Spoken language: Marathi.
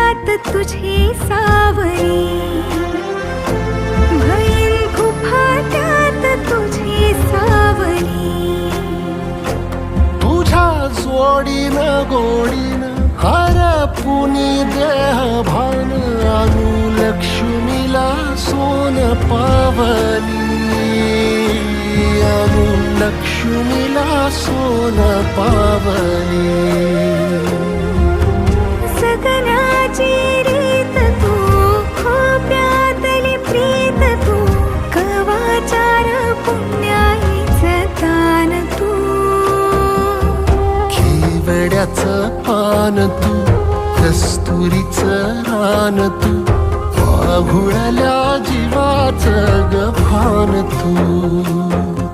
फाट्यात तुझी सावरी, भैन फाट्यात तुझी सावरी. तुझ्या जोडीनं गोडीनं हरपुनी देह भान, अनुलक्ष्मीला सोन पावली, अनुलक्ष्मीला सोन पावली. सगनाची रीत तू, खोप्यातली प्रीत तू, कवाचार पुण्याईचं दान तू. केवड्याचं पान तू, कस्तुरीचं रान तू, पाहुळल्या जीवाचं गभान तू.